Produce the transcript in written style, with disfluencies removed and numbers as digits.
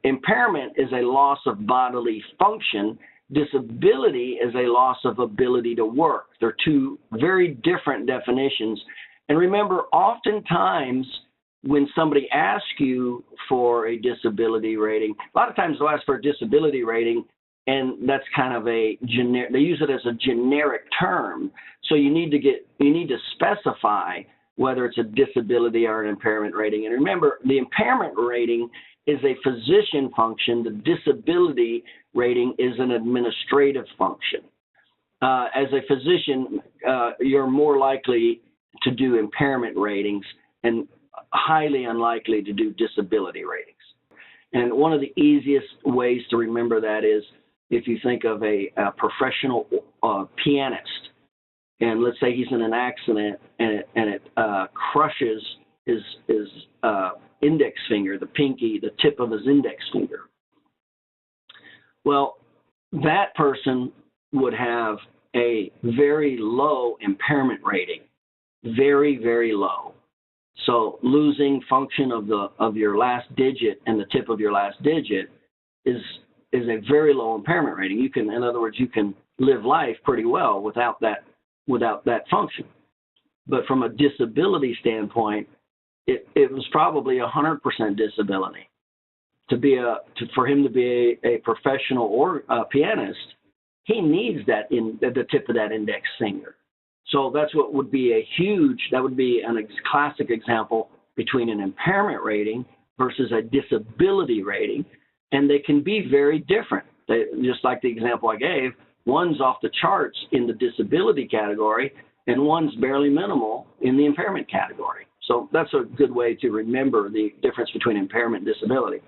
impairment is a loss of bodily function. Disability is a loss of ability to work. They're two very different definitions. And remember, oftentimes when somebody asks you for a disability rating, a lot of times they'll ask for a disability rating, and that's kind of a generic, they use it as a generic term. So you need to specify whether it's a disability or an impairment rating. And remember, the impairment rating is a physician function. The disability rating is an administrative function. As a physician, you're more likely to do impairment ratings and highly unlikely to do disability ratings. And one of the easiest ways to remember that is if you think of a professional pianist, and let's say he's in an accident and it crushes his index finger, the pinky, the tip of his index finger. Well, that person would have a very low impairment rating, very, very low. So losing function of your last digit and the tip of your last digit is a very low impairment rating. You can, in other words, you can live life pretty well without that function. But from a disability standpoint, it was probably 100% disability. For him to be a professional or a pianist, he needs that in the tip of that index finger. So that's what would be that would be a classic example between an impairment rating versus a disability rating. And they can be very different. Just like the example I gave, one's off the charts in the disability category and one's barely minimal in the impairment category. So that's a good way to remember the difference between impairment and disability.